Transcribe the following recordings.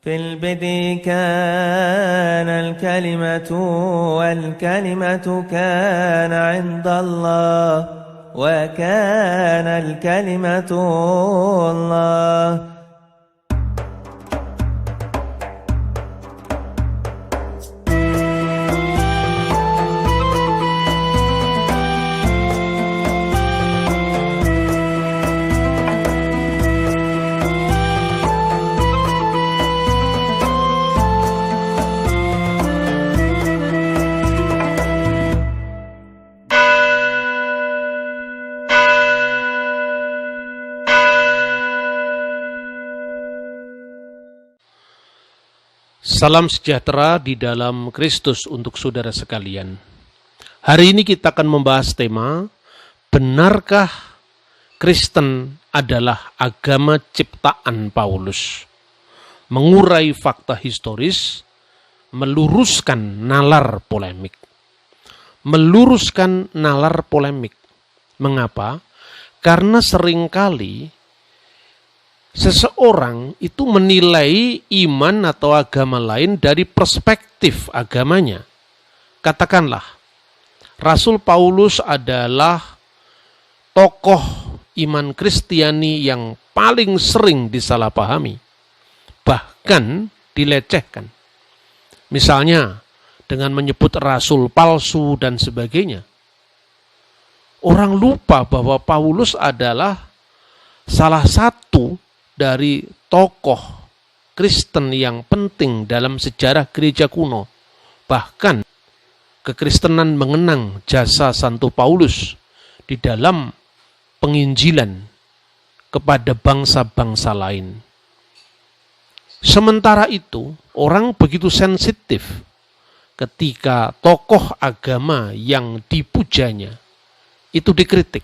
في البدء كان الكلمة والكلمة كان عند الله وكان الكلمة الله. Salam sejahtera di dalam Kristus untuk saudara sekalian. Hari ini kita akan membahas tema, benarkah Kristen adalah agama ciptaan Paulus? Mengurai fakta historis, meluruskan nalar polemik. Mengapa? Karena seringkali seseorang itu menilai iman atau agama lain dari perspektif agamanya. Katakanlah, Rasul Paulus adalah tokoh iman Kristiani yang paling sering disalahpahami, bahkan dilecehkan. Misalnya, dengan menyebut rasul palsu dan sebagainya. Orang lupa bahwa Paulus adalah salah satu dari tokoh Kristen yang penting dalam sejarah gereja kuno. Bahkan kekristenan mengenang jasa Santo Paulus di dalam penginjilan kepada bangsa-bangsa lain. Sementara itu, orang begitu sensitif ketika tokoh agama yang dipujanya itu dikritik.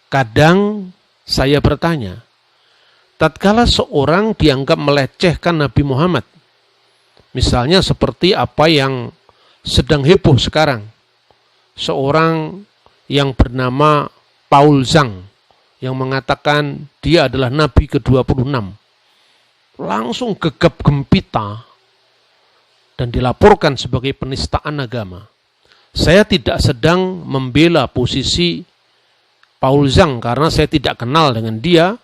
Kadang saya bertanya, tatkala seorang dianggap melecehkan Nabi Muhammad, misalnya seperti apa yang sedang heboh sekarang, seorang yang bernama Paul Zhang yang mengatakan dia adalah Nabi ke-26, langsung gegap gempita dan dilaporkan sebagai penistaan agama. Saya tidak sedang membela posisi Paul Zhang karena saya tidak kenal dengan dia,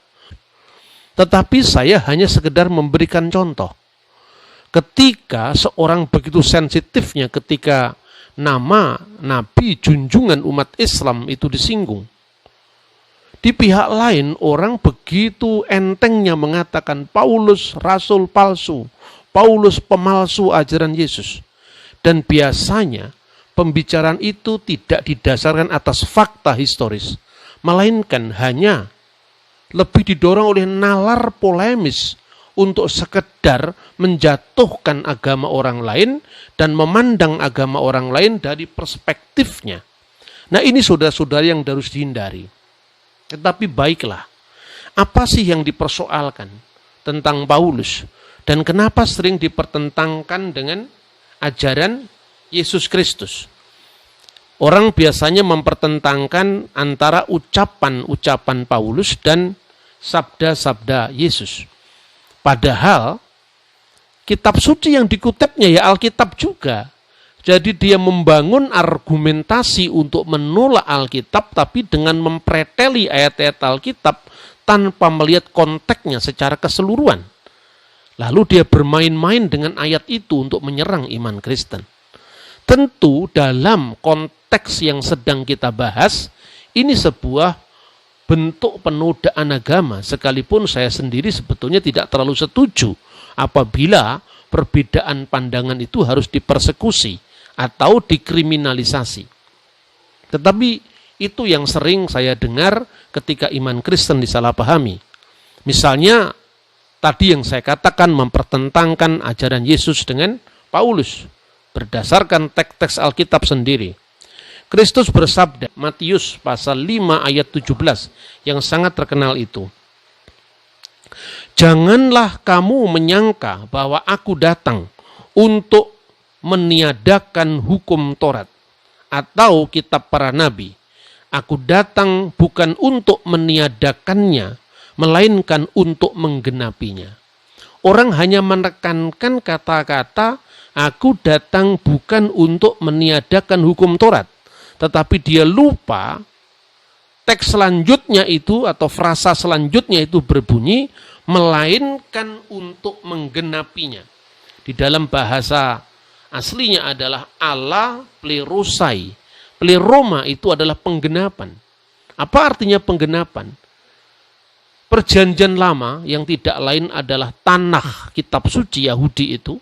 tetapi saya hanya sekedar memberikan contoh. Ketika seorang begitu sensitifnya ketika nama Nabi junjungan umat Islam itu disinggung, di pihak lain orang begitu entengnya mengatakan Paulus rasul palsu, Paulus pemalsu ajaran Yesus. Dan biasanya pembicaraan itu tidak didasarkan atas fakta historis, melainkan hanya lebih didorong oleh nalar polemis untuk sekedar menjatuhkan agama orang lain dan memandang agama orang lain dari perspektifnya. Nah, ini saudara-saudara yang harus dihindari. Tetapi baiklah, apa sih yang dipersoalkan tentang Paulus dan kenapa sering dipertentangkan dengan ajaran Yesus Kristus? Orang biasanya mempertentangkan antara ucapan-ucapan Paulus dan sabda-sabda Yesus. Padahal kitab suci yang dikutipnya ya Alkitab juga. Jadi dia membangun argumentasi untuk menolak Alkitab tapi dengan mempreteli ayat-ayat Alkitab tanpa melihat konteksnya secara keseluruhan. Lalu dia bermain-main dengan ayat itu untuk menyerang iman Kristen. Tentu dalam konteks yang sedang kita bahas, ini sebuah bentuk penodaan agama, sekalipun saya sendiri sebetulnya tidak terlalu setuju apabila perbedaan pandangan itu harus dipersekusi atau dikriminalisasi. Tetapi itu yang sering saya dengar ketika iman Kristen disalahpahami. Misalnya, tadi yang saya katakan mempertentangkan ajaran Yesus dengan Paulus berdasarkan teks-teks Alkitab sendiri. Kristus bersabda, Matius pasal 5 ayat 17, yang sangat terkenal itu. Janganlah kamu menyangka bahwa aku datang untuk meniadakan hukum Taurat atau kitab para nabi. Aku datang bukan untuk meniadakannya, melainkan untuk menggenapinya. Orang hanya menekankan kata-kata, aku datang bukan untuk meniadakan hukum Taurat. Tetapi dia lupa teks selanjutnya itu atau frasa selanjutnya itu berbunyi, melainkan untuk menggenapinya. Di dalam bahasa aslinya adalah ala plerosai. Pleroma itu adalah penggenapan. Apa artinya penggenapan? Perjanjian lama yang tidak lain adalah tanah kitab suci Yahudi itu,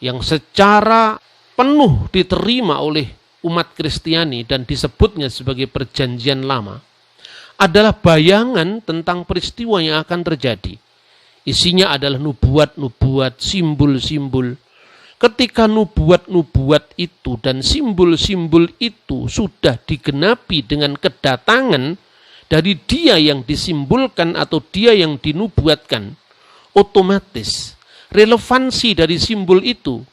yang secara penuh diterima oleh umat Kristiani dan disebutnya sebagai perjanjian lama, adalah bayangan tentang peristiwa yang akan terjadi. Isinya adalah nubuat-nubuat, simbol-simbol. Ketika nubuat-nubuat itu dan simbol-simbol itu sudah digenapi dengan kedatangan dari dia yang disimbolkan atau dia yang dinubuatkan, otomatis relevansi dari simbol itu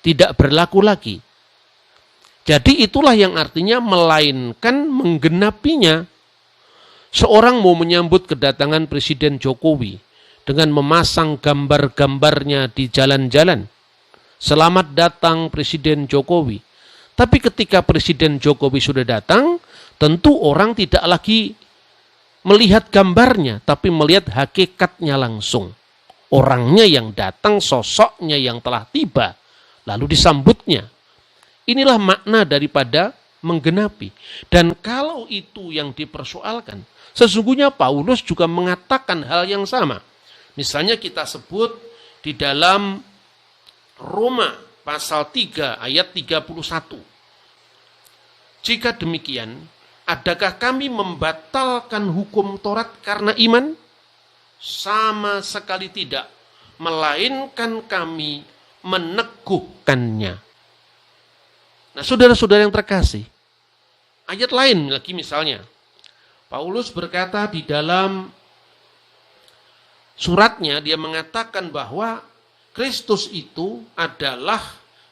tidak berlaku lagi. Jadi itulah yang artinya melainkan menggenapinya. Seorang mau menyambut kedatangan Presiden Jokowi dengan memasang gambar-gambarnya di jalan-jalan. Selamat datang Presiden Jokowi. Tapi ketika Presiden Jokowi sudah datang, tentu orang tidak lagi melihat gambarnya, tapi melihat hakikatnya langsung. Orangnya yang datang, sosoknya yang telah tiba, lalu disambutnya. Inilah makna daripada menggenapi. Dan kalau itu yang dipersoalkan, sesungguhnya Paulus juga mengatakan hal yang sama. Misalnya kita sebut di dalam Roma pasal 3 ayat 31. Jika demikian, adakah kami membatalkan hukum Taurat karena iman? Sama sekali tidak, melainkan kami meneguhkannya. Nah, saudara-saudara yang terkasih, ayat lain lagi misalnya, Paulus berkata di dalam suratnya, dia mengatakan bahwa Kristus itu adalah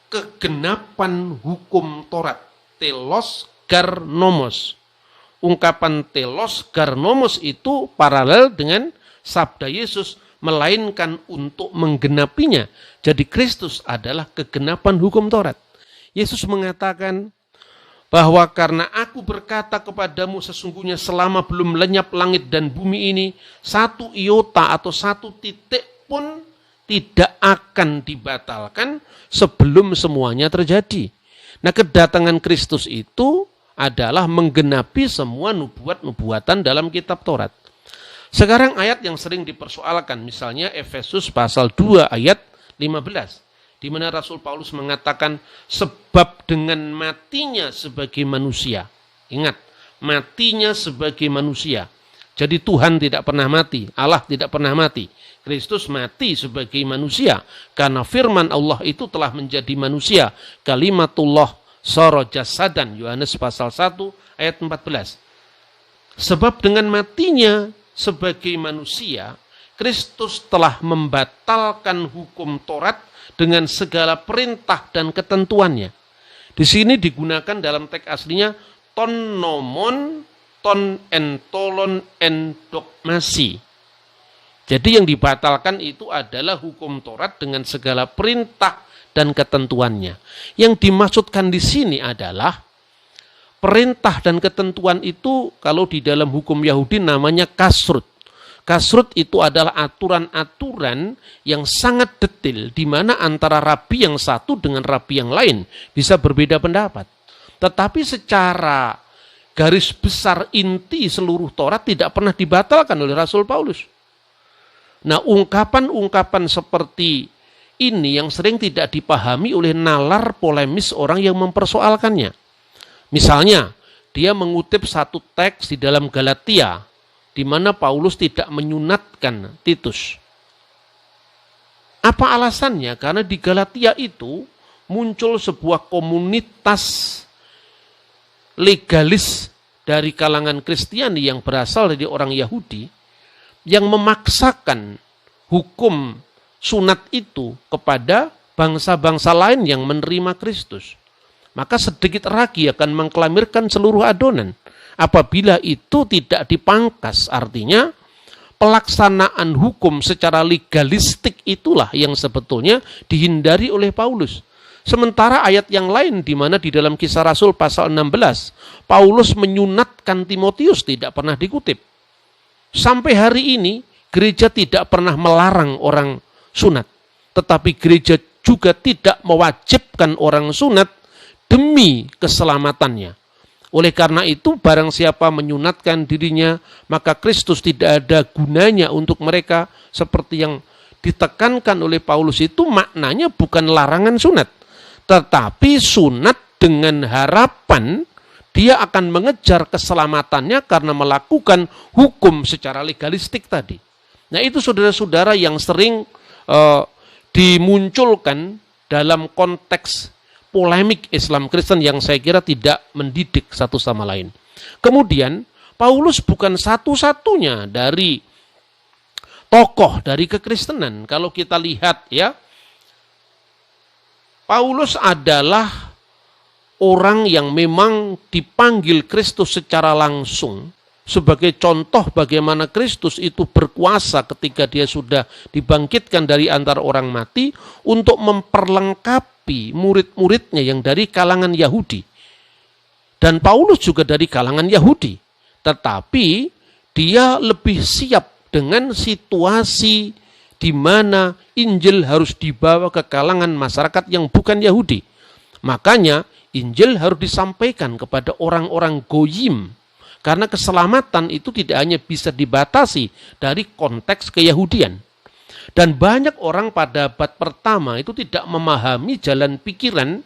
kegenapan hukum Taurat. Telos garnomos. Ungkapan telos garnomos itu paralel dengan sabda Yesus, melainkan untuk menggenapinya. Jadi Kristus adalah kegenapan hukum Taurat. Yesus mengatakan bahwa karena aku berkata kepadamu sesungguhnya selama belum lenyap langit dan bumi ini, satu iota atau satu titik pun tidak akan dibatalkan sebelum semuanya terjadi. Nah, kedatangan Kristus itu adalah menggenapi semua nubuat-nubuatan dalam kitab Taurat. Sekarang ayat yang sering dipersoalkan, misalnya Efesus pasal 2 ayat 15, di mana Rasul Paulus mengatakan sebab dengan matinya sebagai manusia. Ingat, matinya sebagai manusia. Jadi Tuhan tidak pernah mati, Allah tidak pernah mati. Kristus mati sebagai manusia karena firman Allah itu telah menjadi manusia. Kalimatullah sara jasadan, Yohanes pasal 1 ayat 14. Sebab dengan matinya sebagai manusia, Kristus telah membatalkan hukum Taurat dengan segala perintah dan ketentuannya. Di sini digunakan dalam teks aslinya ton nomon, ton entolon endogmasi. Jadi yang dibatalkan itu adalah hukum Taurat dengan segala perintah dan ketentuannya. Yang dimaksudkan di sini adalah perintah dan ketentuan itu kalau di dalam hukum Yahudi namanya kasrut. Kasrut itu adalah aturan-aturan yang sangat detail di mana antara rabi yang satu dengan rabi yang lain bisa berbeda pendapat. Tetapi secara garis besar inti seluruh Taurat tidak pernah dibatalkan oleh Rasul Paulus. Nah, ungkapan-ungkapan seperti ini yang sering tidak dipahami oleh nalar polemis orang yang mempersoalkannya. Misalnya, dia mengutip satu teks di dalam Galatia, di mana Paulus tidak menyunatkan Titus. Apa alasannya? Karena di Galatia itu muncul sebuah komunitas legalis dari kalangan Kristiani yang berasal dari orang Yahudi, yang memaksakan hukum sunat itu kepada bangsa-bangsa lain yang menerima Kristus. Maka sedikit ragi akan mengklamirkan seluruh adonan. Apabila itu tidak dipangkas, artinya pelaksanaan hukum secara legalistik itulah yang sebetulnya dihindari oleh Paulus. Sementara ayat yang lain di mana di dalam Kisah Rasul pasal 16, Paulus menyunatkan Timotius tidak pernah dikutip. Sampai hari ini gereja tidak pernah melarang orang sunat, tetapi gereja juga tidak mewajibkan orang sunat demi keselamatannya. Oleh karena itu, barang siapa menyunatkan dirinya, maka Kristus tidak ada gunanya untuk mereka. Seperti yang ditekankan oleh Paulus itu maknanya bukan larangan sunat, tetapi sunat dengan harapan dia akan mengejar keselamatannya karena melakukan hukum secara legalistik tadi. Nah, itu saudara-saudara yang sering dimunculkan dalam konteks polemik Islam Kristen yang saya kira tidak mendidik satu sama lain. Kemudian Paulus bukan satu-satunya dari tokoh dari kekristenan. Kalau kita lihat ya, Paulus adalah orang yang memang dipanggil Kristus secara langsung. Sebagai contoh bagaimana Kristus itu berkuasa ketika dia sudah dibangkitkan dari antara orang mati untuk memperlengkapi murid-muridnya yang dari kalangan Yahudi. Dan Paulus juga dari kalangan Yahudi. Tetapi dia lebih siap dengan situasi di mana Injil harus dibawa ke kalangan masyarakat yang bukan Yahudi. Makanya Injil harus disampaikan kepada orang-orang Goyim. Karena keselamatan itu tidak hanya bisa dibatasi dari konteks keyahudian. Dan banyak orang pada abad pertama itu tidak memahami jalan pikiran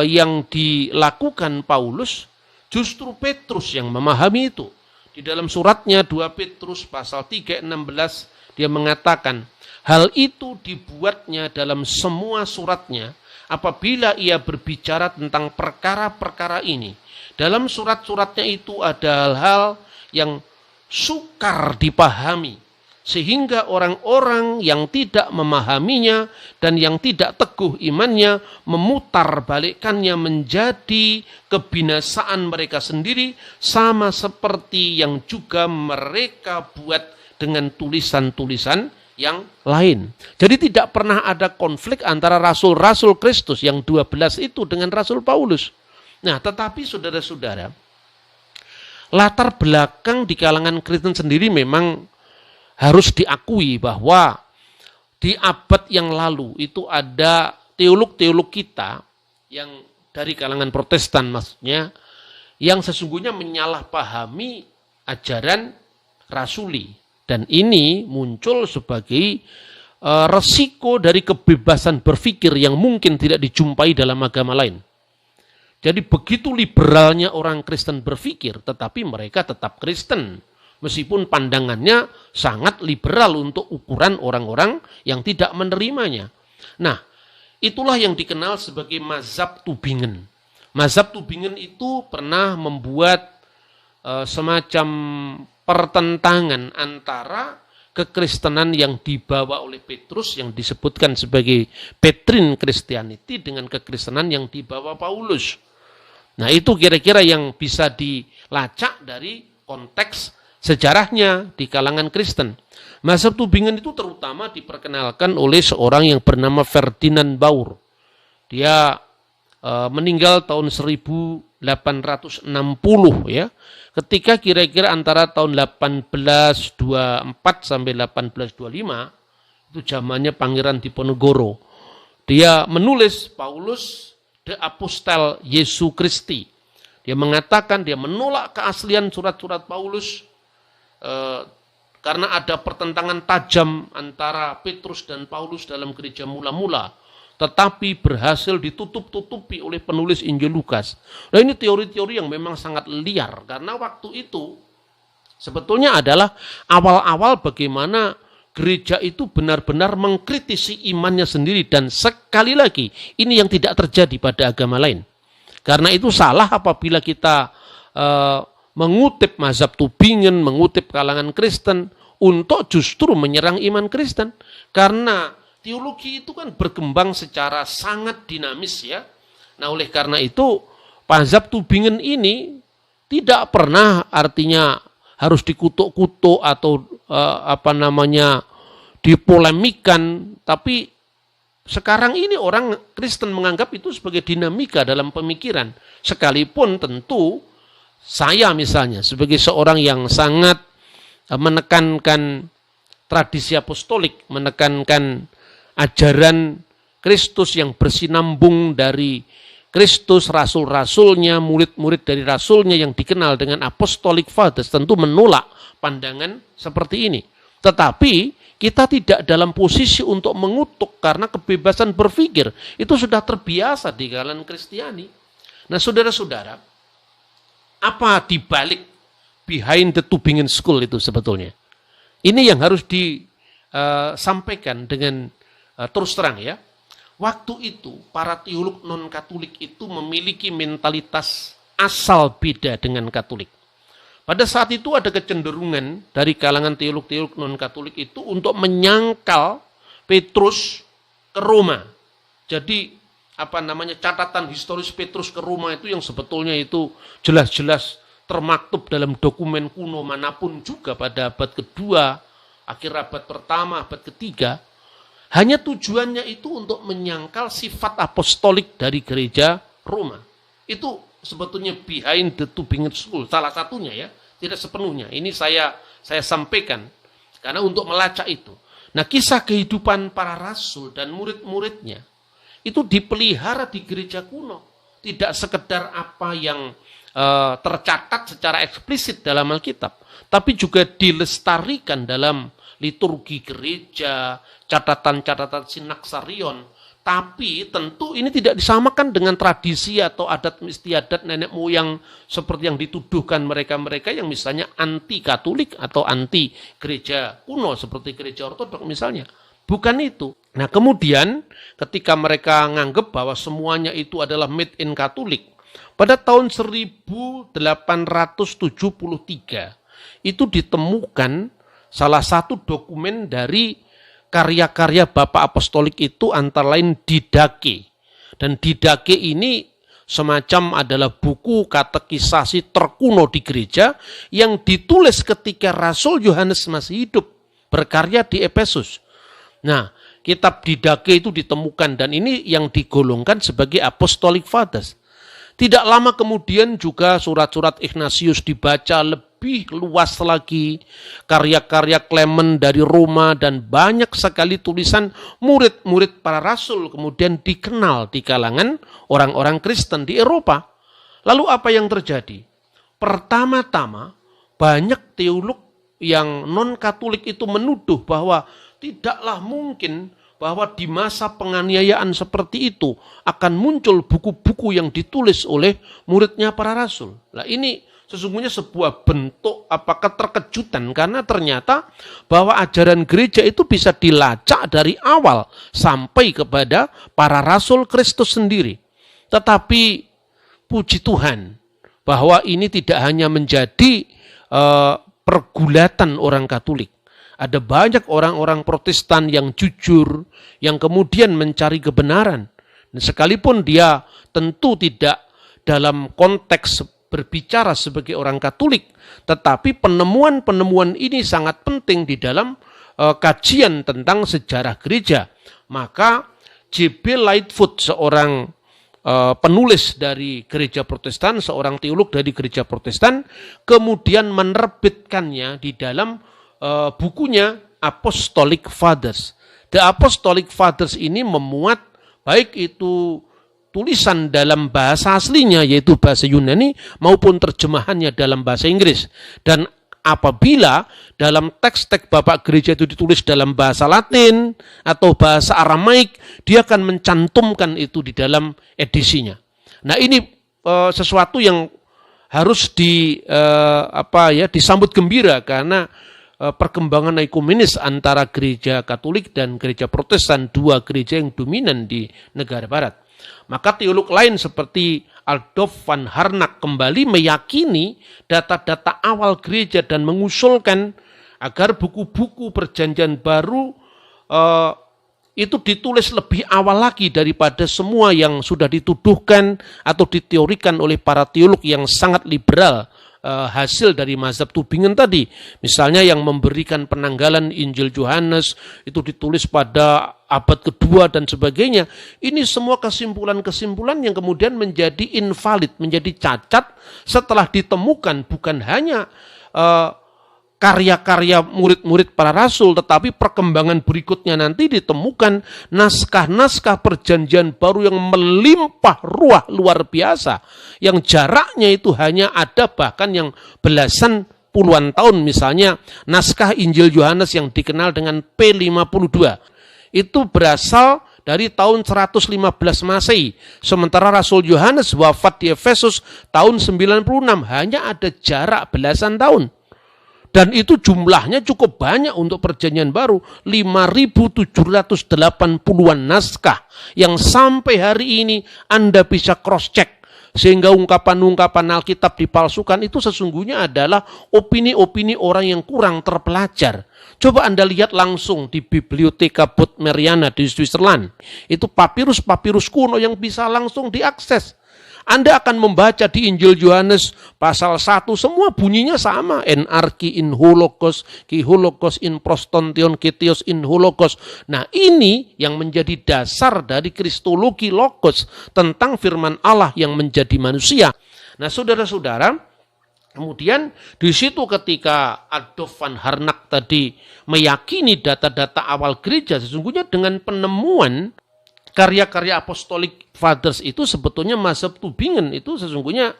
yang dilakukan Paulus. Justru Petrus yang memahami itu. Di dalam suratnya 2 Petrus pasal 3:16 dia mengatakan, hal itu dibuatnya dalam semua suratnya apabila ia berbicara tentang perkara-perkara ini. Dalam surat-suratnya itu ada hal-hal yang sukar dipahami. Sehingga orang-orang yang tidak memahaminya dan yang tidak teguh imannya memutarbalikkannya menjadi kebinasaan mereka sendiri. Sama seperti yang juga mereka buat dengan tulisan-tulisan yang lain. Jadi tidak pernah ada konflik antara rasul-rasul Kristus yang 12 itu dengan Rasul Paulus. Nah, tetapi saudara-saudara, latar belakang di kalangan Kristen sendiri memang harus diakui bahwa di abad yang lalu itu ada teolog-teolog kita yang dari kalangan Protestan maksudnya, yang sesungguhnya menyalahpahami ajaran rasuli. Dan ini muncul sebagai resiko dari kebebasan berpikir yang mungkin tidak dijumpai dalam agama lain. Jadi begitu liberalnya orang Kristen berpikir, tetapi mereka tetap Kristen. Meskipun pandangannya sangat liberal untuk ukuran orang-orang yang tidak menerimanya. Nah, itulah yang dikenal sebagai mazhab Tübingen. Mazhab Tübingen itu pernah membuat semacam pertentangan antara kekristenan yang dibawa oleh Petrus yang disebutkan sebagai Petrine Christianity dengan kekristenan yang dibawa Paulus. Nah, itu kira-kira yang bisa dilacak dari konteks sejarahnya di kalangan Kristen. Mazhab Tübingen itu terutama diperkenalkan oleh seorang yang bernama Ferdinand Baur. Dia meninggal tahun 1860 ya. Ketika kira-kira antara tahun 1824 sampai 1825 itu zamannya Pangeran Diponegoro. Dia menulis Paulus de Apostel Jesu Christi. Dia mengatakan dia menolak keaslian surat-surat Paulus karena ada pertentangan tajam antara Petrus dan Paulus dalam gereja mula-mula, tetapi berhasil ditutup-tutupi oleh penulis Injil Lukas. Nah, ini teori-teori yang memang sangat liar karena waktu itu sebetulnya adalah awal-awal bagaimana gereja itu benar-benar mengkritisi imannya sendiri, dan sekali lagi ini yang tidak terjadi pada agama lain. Karena itu salah apabila kita mengutip mazhab Tübingen, mengutip kalangan Kristen untuk justru menyerang iman Kristen. Karena teologi itu kan berkembang secara sangat dinamis ya. Nah, oleh karena itu mazhab Tübingen ini tidak pernah artinya harus dikutuk-kutuk atau dipolemikan, tapi sekarang ini orang Kristen menganggap itu sebagai dinamika dalam pemikiran. Sekalipun tentu saya misalnya sebagai seorang yang sangat menekankan tradisi apostolik, menekankan ajaran Kristus yang bersinambung dari Kristus, rasul-rasulnya, murid-murid dari rasulnya yang dikenal dengan apostolic fathers, tentu menolak pandangan seperti ini. Tetapi kita tidak dalam posisi untuk mengutuk karena kebebasan berpikir itu sudah terbiasa di kalangan Kristiani. Nah, saudara-saudara, apa dibalik behind the Tübingen School itu sebetulnya? Ini yang harus disampaikan dengan terus terang ya. Waktu itu para teolog non-Katolik itu memiliki mentalitas asal beda dengan Katolik. Pada saat itu ada kecenderungan dari kalangan teolog-teolog non-Katolik itu untuk menyangkal Petrus ke Roma. Jadi catatan historis Petrus ke Roma itu yang sebetulnya itu jelas-jelas termaktub dalam dokumen kuno manapun juga pada abad kedua, akhir abad pertama, abad ketiga. Hanya tujuannya itu untuk menyangkal sifat apostolik dari gereja Roma. Itu sebetulnya behind the Tübingen School, salah satunya ya, tidak sepenuhnya. Ini saya sampaikan karena untuk melacak itu. Nah, kisah kehidupan para rasul dan murid-muridnya itu dipelihara di gereja kuno, tidak sekedar apa yang tercatat secara eksplisit dalam Alkitab, tapi juga dilestarikan dalam liturgi gereja, catatan-catatan sinaksarion. Tapi tentu ini tidak disamakan dengan tradisi atau adat istiadat nenek moyang seperti yang dituduhkan mereka-mereka yang misalnya anti Katolik atau anti gereja kuno seperti gereja Ortodok misalnya. Bukan itu. Nah, kemudian ketika mereka menganggap bahwa semuanya itu adalah made in Katolik, pada tahun 1873 itu ditemukan salah satu dokumen dari karya-karya Bapak Apostolik itu antara lain Didache. Dan Didache ini semacam adalah buku katekisasi terkuno di gereja yang ditulis ketika Rasul Yohanes masih hidup, berkarya di Efesus. Nah, kitab Didache itu ditemukan dan ini yang digolongkan sebagai Apostolic Fathers. Tidak lama kemudian juga surat-surat Ignatius dibaca lebih luas lagi, karya-karya Clement dari Roma dan banyak sekali tulisan murid-murid para rasul kemudian dikenal di kalangan orang-orang Kristen di Eropa. Lalu apa yang terjadi? Pertama-tama banyak teolog yang non-Katolik itu menuduh bahwa tidaklah mungkin bahwa di masa penganiayaan seperti itu akan muncul buku-buku yang ditulis oleh muridnya para rasul. Nah, ini sesungguhnya sebuah bentuk keterkejutan karena ternyata bahwa ajaran gereja itu bisa dilacak dari awal sampai kepada para rasul Kristus sendiri. Tetapi puji Tuhan bahwa ini tidak hanya menjadi pergulatan orang Katolik. Ada banyak orang-orang Protestan yang jujur, yang kemudian mencari kebenaran. Dan sekalipun dia tentu tidak dalam konteks berbicara sebagai orang Katolik, tetapi penemuan-penemuan ini sangat penting di dalam kajian tentang sejarah gereja. Maka J.B. Lightfoot, seorang penulis dari gereja Protestan, seorang teolog dari gereja Protestan, kemudian menerbitkannya di dalam bukunya Apostolic Fathers. The Apostolic Fathers ini memuat baik itu tulisan dalam bahasa aslinya yaitu bahasa Yunani maupun terjemahannya dalam bahasa Inggris. Dan apabila dalam teks-teks Bapak Gereja itu ditulis dalam bahasa Latin atau bahasa Aramaik, dia akan mencantumkan itu di dalam edisinya. Nah, ini sesuatu yang harus disambut gembira karena perkembangan ekumenis antara gereja Katolik dan gereja Protestan, dua gereja yang dominan di negara barat. Maka teolog lain seperti Adolf van Harnack kembali meyakini data-data awal gereja dan mengusulkan agar buku-buku perjanjian baru itu ditulis lebih awal lagi daripada semua yang sudah dituduhkan atau diteorikan oleh para teolog yang sangat liberal hasil dari mazhab Tübingen tadi. Misalnya yang memberikan penanggalan Injil Yohanes itu ditulis pada abad kedua dan sebagainya. Ini semua kesimpulan-kesimpulan yang kemudian menjadi invalid, menjadi cacat setelah ditemukan bukan hanya karya-karya murid-murid para rasul, tetapi perkembangan berikutnya nanti ditemukan naskah-naskah perjanjian baru yang melimpah ruah luar biasa, yang jaraknya itu hanya ada bahkan yang belasan puluhan tahun. Misalnya naskah Injil Yohanes yang dikenal dengan P52 itu berasal dari tahun 115 Masehi, sementara Rasul Yohanes wafat di Efesus tahun 96, hanya ada jarak belasan tahun. Dan itu jumlahnya cukup banyak untuk perjanjian baru, 5.780-an naskah yang sampai hari ini Anda bisa cross-check. Sehingga ungkapan-ungkapan Alkitab dipalsukan itu sesungguhnya adalah opini-opini orang yang kurang terpelajar. Coba Anda lihat langsung di Biblioteka Bodmeriana di Switzerland. Itu papirus-papirus kuno yang bisa langsung diakses. Anda akan membaca di Injil Yohanes pasal 1, semua bunyinya sama. Enarki in holokos, ki holokos in prostontion, ketios in holokos. Nah ini yang menjadi dasar dari kristologi logos tentang firman Allah yang menjadi manusia. Nah saudara-saudara, kemudian di situ ketika Adolf van Harnack tadi meyakini data-data awal gereja, sesungguhnya dengan penemuan karya-karya Apostolic Fathers itu sebetulnya mazhab Tübingen itu sesungguhnya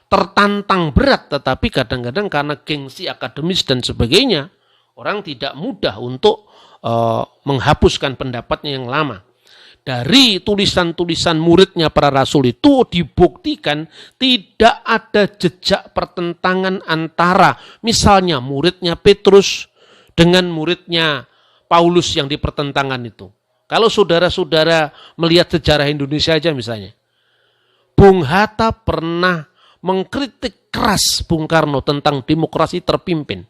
tertantang berat, tetapi kadang-kadang karena gengsi akademis dan sebagainya, orang tidak mudah untuk menghapuskan pendapatnya yang lama. Dari tulisan-tulisan muridnya para rasul itu dibuktikan tidak ada jejak pertentangan antara misalnya muridnya Petrus dengan muridnya Paulus yang dipertentangkan itu. Kalau saudara-saudara melihat sejarah Indonesia aja misalnya, Bung Hatta pernah mengkritik keras Bung Karno tentang demokrasi terpimpin.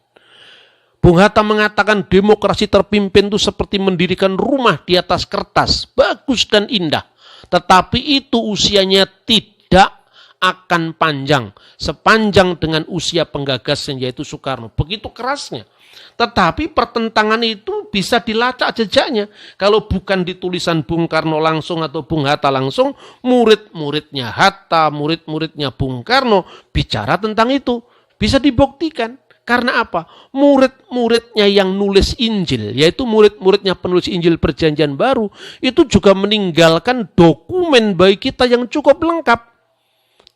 Bung Hatta mengatakan demokrasi terpimpin itu seperti mendirikan rumah di atas kertas, bagus dan indah. Tetapi itu usianya tidak akan panjang, sepanjang dengan usia penggagasnya yaitu Soekarno. Begitu kerasnya. Tetapi pertentangan itu bisa dilacak jejaknya. Kalau bukan di tulisan Bung Karno langsung atau Bung Hatta langsung, murid-muridnya Hatta, murid-muridnya Bung Karno bicara tentang itu. Bisa dibuktikan. Karena apa? Murid-muridnya yang nulis Injil, yaitu murid-muridnya penulis Injil Perjanjian Baru, itu juga meninggalkan dokumen bagi kita yang cukup lengkap.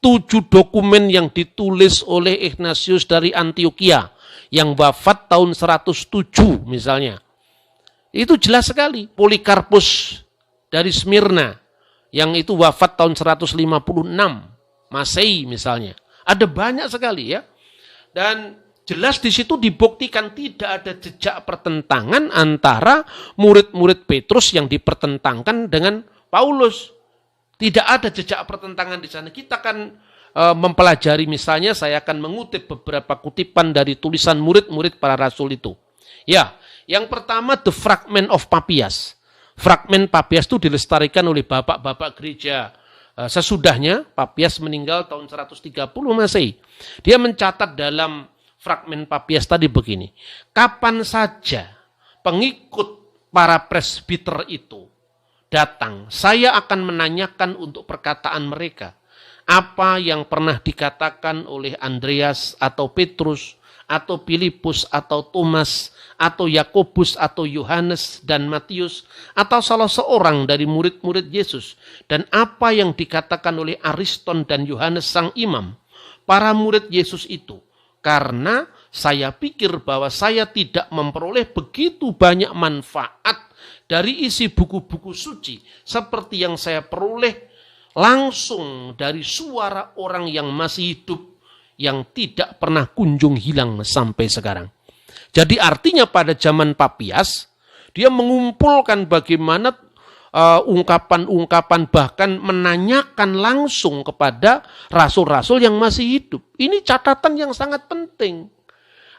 7 dokumen yang ditulis oleh Ignatius dari Antioquia, yang wafat tahun 107 misalnya. Itu jelas sekali. Polikarpus dari Smyrna yang itu wafat tahun 156 Masehi misalnya. Ada banyak sekali ya. Dan jelas di situ dibuktikan tidak ada jejak pertentangan antara murid-murid Petrus yang dipertentangkan dengan Paulus. Tidak ada jejak pertentangan di sana. Kita kan mempelajari misalnya, saya akan mengutip beberapa kutipan dari tulisan murid-murid para rasul itu. Ya, yang pertama The Fragment of Papias. Fragmen Papias itu dilestarikan oleh bapak-bapak gereja. Sesudahnya Papias meninggal tahun 130 Masehi. Dia mencatat dalam fragmen Papias tadi begini. Kapan saja pengikut para presbiter itu datang, saya akan menanyakan untuk perkataan mereka. Apa yang pernah dikatakan oleh Andreas atau Petrus atau Filipus atau Thomas atau Yakobus atau Yohanes dan Matius atau salah seorang dari murid-murid Yesus, dan apa yang dikatakan oleh Ariston dan Yohanes sang imam, para murid Yesus itu. Karena saya pikir bahwa saya tidak memperoleh begitu banyak manfaat dari isi buku-buku suci seperti yang saya peroleh langsung dari suara orang yang masih hidup, yang tidak pernah kunjung hilang sampai sekarang. Jadi artinya pada zaman Papias, dia mengumpulkan bagaimana ungkapan-ungkapan, bahkan menanyakan langsung kepada rasul-rasul yang masih hidup. Ini catatan yang sangat penting.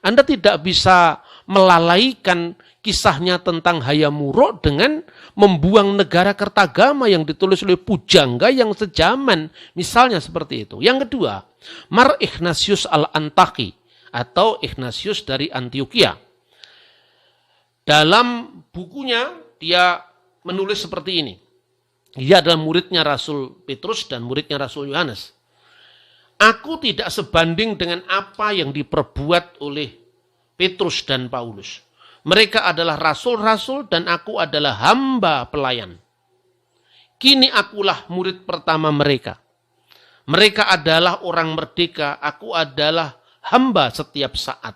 Anda tidak bisa melalaikan kisahnya tentang Hayamuruk dengan membuang negara Kertagama yang ditulis oleh pujangga yang sejaman. Misalnya seperti itu. Yang kedua, Mar Ignatius al-Antaki atau Ignatius dari Antioquia. Dalam bukunya dia menulis seperti ini. Dia adalah muridnya Rasul Petrus dan muridnya Rasul Yohanes. Aku tidak sebanding dengan apa yang diperbuat oleh Petrus dan Paulus. Mereka adalah rasul-rasul dan aku adalah hamba pelayan. Kini akulah murid pertama mereka. Mereka adalah orang merdeka, aku adalah hamba setiap saat.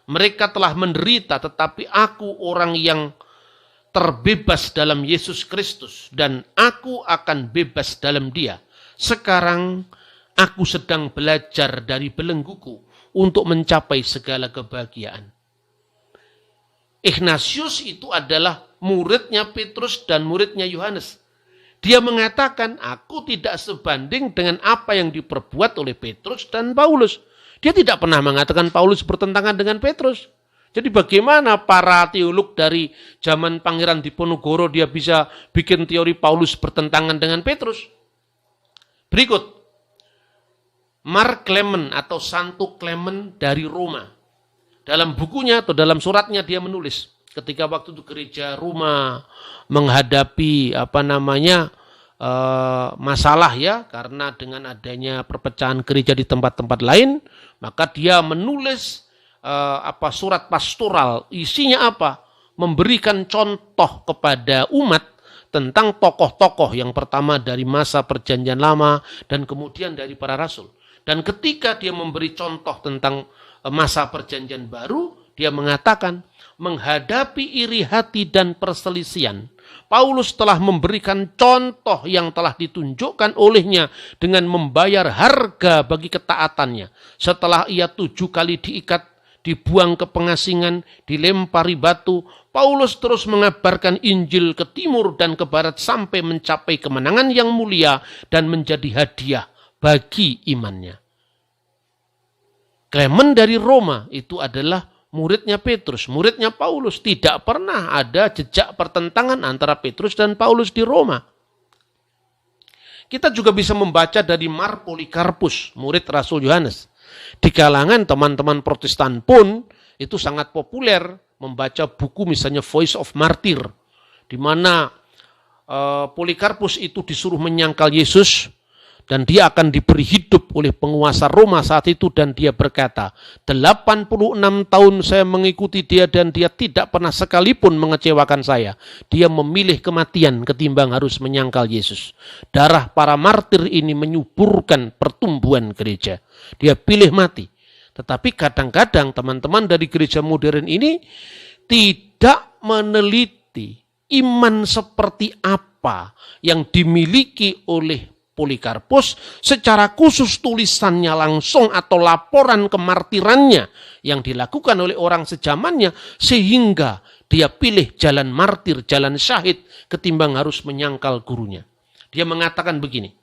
Mereka telah menderita, tetapi aku orang yang terbebas dalam Yesus Kristus dan aku akan bebas dalam Dia. Sekarang aku sedang belajar dari belengguku untuk mencapai segala kebahagiaan. Ignatius itu adalah muridnya Petrus dan muridnya Yohanes. Dia mengatakan, aku tidak sebanding dengan apa yang diperbuat oleh Petrus dan Paulus. Dia tidak pernah mengatakan Paulus bertentangan dengan Petrus. Jadi bagaimana para teolog dari zaman Pangeran Diponegoro dia bisa bikin teori Paulus bertentangan dengan Petrus? Berikut, Mark Clement atau Santo Clement dari Roma. Dalam bukunya atau dalam suratnya dia menulis, ketika waktu itu gereja Roma menghadapi masalah ya, karena dengan adanya perpecahan gereja di tempat-tempat lain, maka dia menulis surat pastoral. Isinya apa? Memberikan contoh kepada umat tentang tokoh-tokoh yang pertama dari masa Perjanjian Lama dan kemudian dari para rasul. Dan ketika dia memberi contoh tentang masa Perjanjian Baru, dia mengatakan menghadapi iri hati dan perselisihan. Paulus telah memberikan contoh yang telah ditunjukkan olehnya dengan membayar harga bagi ketaatannya. Setelah ia 7 kali diikat, dibuang ke pengasingan, dilempari batu, Paulus terus mengabarkan Injil ke timur dan ke barat sampai mencapai kemenangan yang mulia dan menjadi hadiah bagi imannya. Clement dari Roma itu adalah muridnya Petrus, muridnya Paulus. Tidak pernah ada jejak pertentangan antara Petrus dan Paulus di Roma. Kita juga bisa membaca dari Mar Polikarpus, murid Rasul Yohanes. Di kalangan teman-teman Protestan pun itu sangat populer membaca buku misalnya Voice of Martyr, di mana Polikarpus itu disuruh menyangkal Yesus, dan dia akan diberi hidup oleh penguasa Roma saat itu, dan dia berkata, 86 tahun saya mengikuti dia dan dia tidak pernah sekalipun mengecewakan saya. Dia memilih kematian ketimbang harus menyangkal Yesus. Darah para martir ini menyuburkan pertumbuhan gereja. Dia pilih mati. Tetapi kadang-kadang teman-teman dari gereja modern ini tidak meneliti iman seperti apa yang dimiliki oleh Polikarpus, secara khusus tulisannya langsung atau laporan kemartirannya yang dilakukan oleh orang sejamannya, sehingga dia pilih jalan martir, jalan syahid ketimbang harus menyangkal gurunya. Dia mengatakan begini,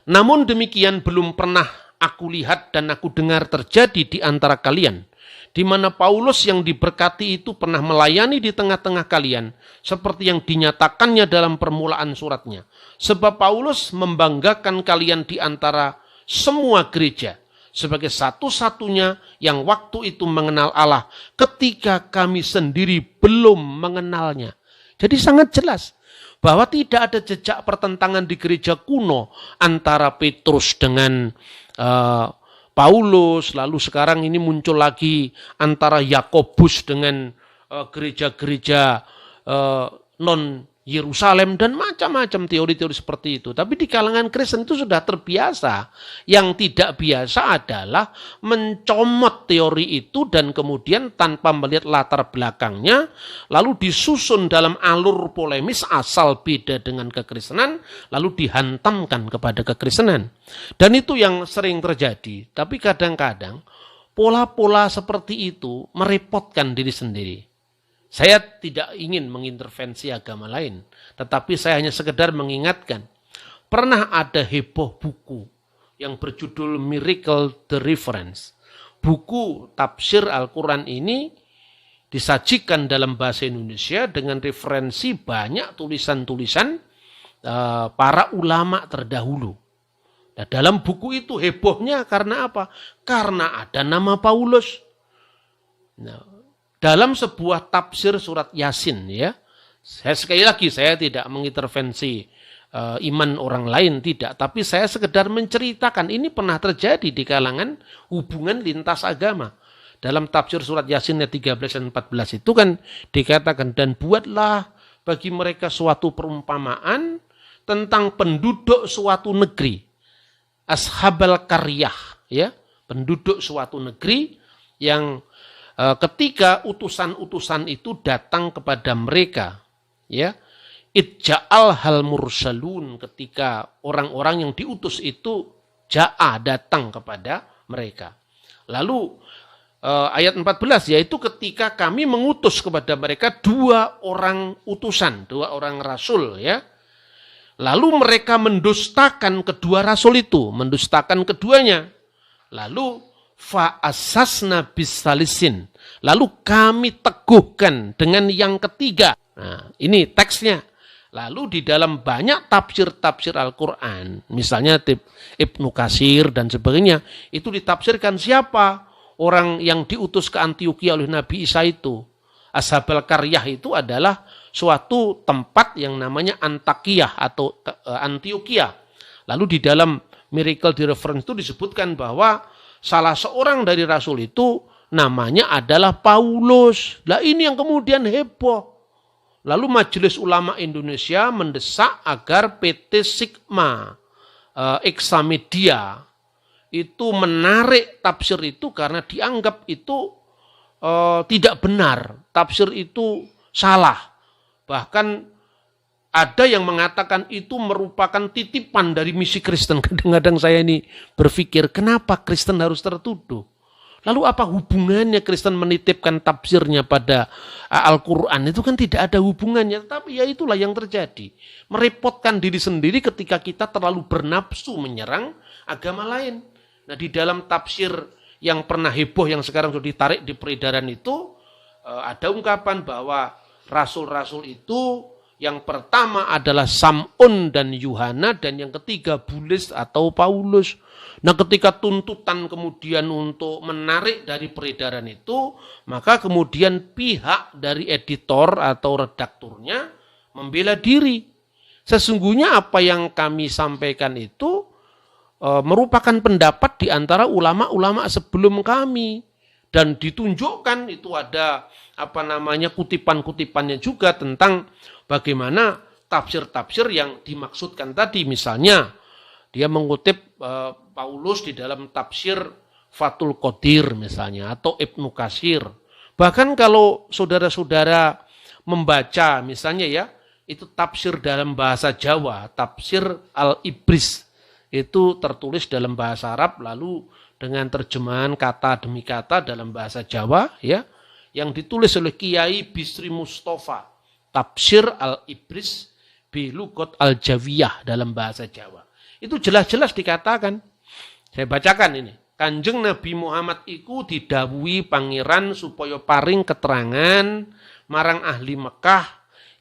namun demikian belum pernah aku lihat dan aku dengar terjadi di antara kalian, di mana Paulus yang diberkati itu pernah melayani di tengah-tengah kalian, seperti yang dinyatakannya dalam permulaan suratnya. Sebab Paulus membanggakan kalian di antara semua gereja, sebagai satu-satunya yang waktu itu mengenal Allah, ketika kami sendiri belum mengenalnya. Jadi sangat jelas bahwa tidak ada jejak pertentangan di gereja kuno antara Petrus dengan Paulus, lalu sekarang ini muncul lagi antara Yakobus dengan gereja-gereja non Yerusalem dan macam-macam teori-teori seperti itu. Tapi di kalangan Kristen itu sudah terbiasa. Yang tidak biasa adalah mencomot teori itu dan kemudian tanpa melihat latar belakangnya, lalu disusun dalam alur polemis asal beda dengan kekristenan, lalu dihantamkan kepada kekristenan. Dan itu yang sering terjadi. Tapi kadang-kadang pola-pola seperti itu merepotkan diri sendiri. Saya tidak ingin mengintervensi agama lain, tetapi saya hanya sekedar mengingatkan. Pernah ada heboh buku yang berjudul Miracle the Reference. buku tafsir Al-Quran ini disajikan dalam bahasa Indonesia dengan referensi banyak tulisan-tulisan para ulama terdahulu. Nah, dalam buku itu hebohnya karena apa? Karena ada nama Paulus. Nah, dalam sebuah tafsir surat Yasin, ya, sekali lagi saya tidak mengintervensi iman orang lain, tidak. Tapi saya sekedar menceritakan ini pernah terjadi di kalangan hubungan lintas agama. Dalam tafsir surat Yasin ayat 13 dan 14 itu kan dikatakan, dan buatlah bagi mereka suatu perumpamaan tentang penduduk suatu negeri. Ashabal karyah, ya, penduduk suatu negeri yang ketika utusan-utusan itu datang kepada mereka, ya, idja'al hal mursalun, ketika orang-orang yang diutus itu ja'a, datang kepada mereka. Lalu ayat 14, yaitu ketika kami mengutus kepada mereka 2 orang utusan, 2 orang rasul, ya. Lalu mereka mendustakan kedua rasul itu, mendustakan keduanya. Lalu fa'asasna bisalisin, lalu kami teguhkan dengan yang ketiga. Nah, ini teksnya. Lalu di dalam banyak tafsir-tafsir Al-Quran, misalnya Ibnu Katsir dan sebagainya, itu ditafsirkan siapa orang yang diutus ke Antioquia oleh Nabi Isa itu. Ashabal Karyah itu adalah suatu tempat yang namanya Antakiyah atau Antioquia. Lalu di dalam Miracle di Reference itu disebutkan bahwa salah seorang dari rasul itu namanya adalah Paulus. Lah ini yang kemudian heboh. Lalu Majelis Ulama Indonesia mendesak agar PT Sigma Examedia itu menarik tafsir itu karena dianggap itu tidak benar. Tafsir itu salah. Bahkan ada yang mengatakan itu merupakan titipan dari misi Kristen. Kadang-kadang saya ini berpikir, kenapa Kristen harus tertuduh? Lalu apa hubungannya Kristen menitipkan tafsirnya pada Al-Quran? Itu kan tidak ada hubungannya. Tapi ya itulah yang terjadi. Merepotkan diri sendiri ketika kita terlalu bernafsu menyerang agama lain. Nah, di dalam tafsir yang pernah heboh, yang sekarang sudah ditarik di peredaran itu, ada ungkapan bahwa rasul-rasul itu yang pertama adalah Sam'un dan Yuhana, dan yang ketiga Bulis atau Paulus. Nah, ketika tuntutan kemudian untuk menarik dari peredaran itu, maka kemudian pihak dari editor atau redakturnya membela diri. Sesungguhnya apa yang kami sampaikan itu merupakan pendapat di antara ulama-ulama sebelum kami. Dan ditunjukkan itu ada kutipan-kutipannya juga tentang bagaimana tafsir-tafsir yang dimaksudkan tadi. Misalnya dia mengutip Paulus di dalam tafsir Fathul Qadir misalnya, atau Ibnu Katsir. Bahkan kalau saudara-saudara membaca misalnya, ya, itu tafsir dalam bahasa Jawa, tafsir Al-Ibris, itu tertulis dalam bahasa Arab lalu dengan terjemahan kata demi kata dalam bahasa Jawa, ya, yang ditulis oleh Kiai Bisri Mustafa, tafsir Al-Ibris bi Lugat Al-Jawiyah dalam bahasa Jawa. Itu jelas-jelas dikatakan, saya bacakan ini, Kanjeng Nabi Muhammad iku didhawuhi pangeran supaya paring keterangan marang ahli Mekah,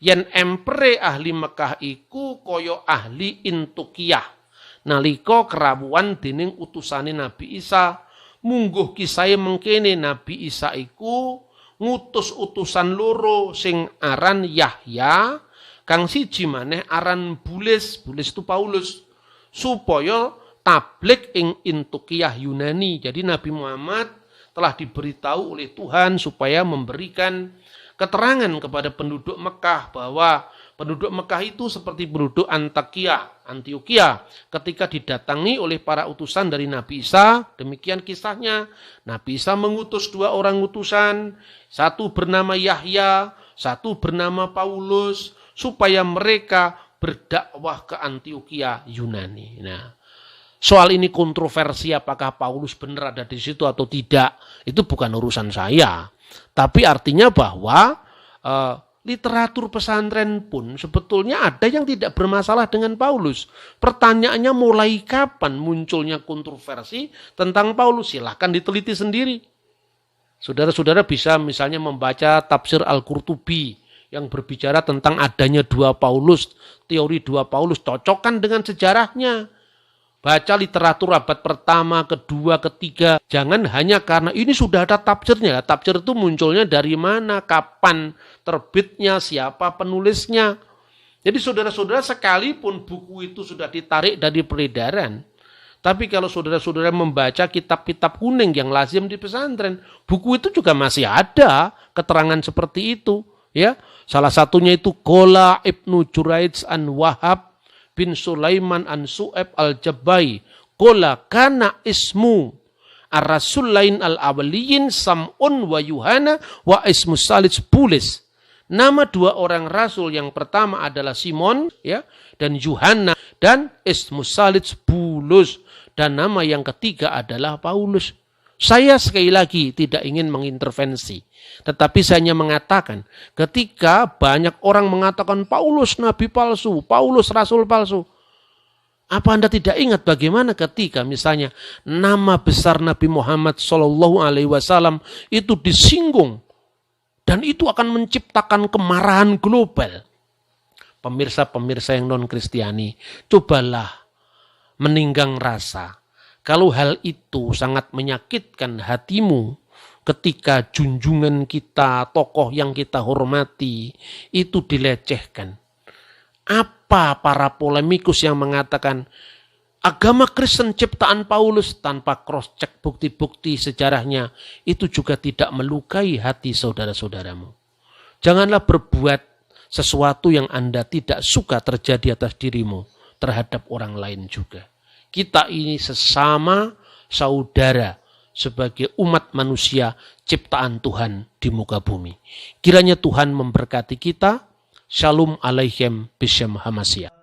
yen empere ahli Mekah iku kaya ahli Intukiyah nalika kerawuhan dening utusane Nabi Isa. Mungguh kisahe mengkene Nabi Isa iku ngutus utusan loro sing aran Yahya, kang siji maneh aran Bulis, Bulis itu Paulus, supaya tablik ing Intukiyah Yunani. Jadi Nabi Muhammad telah diberitahu oleh Tuhan supaya memberikan keterangan kepada penduduk Mekah bahwa penduduk Mekah itu seperti penduduk Antioquia ketika didatangi oleh para utusan dari Nabi Isa. Demikian kisahnya. Nabi Isa mengutus 2 orang utusan, satu bernama Yahya, satu bernama Paulus, supaya mereka berdakwah ke Antioquia Yunani. Nah, soal ini kontroversi apakah Paulus benar ada di situ atau tidak, itu bukan urusan saya. Tapi artinya bahwa literatur pesantren pun sebetulnya ada yang tidak bermasalah dengan Paulus. Pertanyaannya mulai kapan munculnya kontroversi tentang Paulus? Silahkan diteliti sendiri. Saudara-saudara bisa misalnya membaca tafsir Al-Qurtubi yang berbicara tentang adanya dua Paulus, teori dua Paulus, cocokkan dengan sejarahnya. Baca literatur abad pertama, kedua, ketiga. Jangan hanya karena ini sudah ada tafsirnya. Tafsir itu munculnya dari mana, kapan terbitnya, siapa penulisnya. Jadi saudara-saudara sekalipun buku itu sudah ditarik dari peredaran, tapi kalau saudara-saudara membaca kitab-kitab kuning yang lazim di pesantren, buku itu juga masih ada keterangan seperti itu. Ya, salah satunya itu Qala Ibnu Juraij an Wahab bin Sulaiman an Su'eb al-Jabbai. Qala kana ismu ar-rasulain al-awliyin Sam'un wa Yuhana wa ismu Salis Bulis. Nama dua orang rasul yang pertama adalah Simon ya dan Yuhana dan ismu Salis Bulus dan nama yang ketiga adalah Paulus. Saya sekali lagi tidak ingin mengintervensi. Tetapi saya hanya mengatakan ketika banyak orang mengatakan Paulus nabi palsu, Paulus rasul palsu. Apa Anda tidak ingat bagaimana ketika misalnya nama besar Nabi Muhammad SAW itu disinggung. Dan itu akan menciptakan kemarahan global. Pemirsa-pemirsa yang non-Kristiani, cobalah meninggang rasa. Kalau hal itu sangat menyakitkan hatimu ketika junjungan kita, tokoh yang kita hormati, itu dilecehkan. Apa para polemikus yang mengatakan agama Kristen ciptaan Paulus tanpa cross-check bukti-bukti sejarahnya, itu juga tidak melukai hati saudara-saudaramu. Janganlah berbuat sesuatu yang Anda tidak suka terjadi atas dirimu terhadap orang lain juga. Kita ini sesama saudara sebagai umat manusia ciptaan Tuhan di muka bumi. Kiranya Tuhan memberkati kita. Shalom Aleichem B'Shem HaMashiach.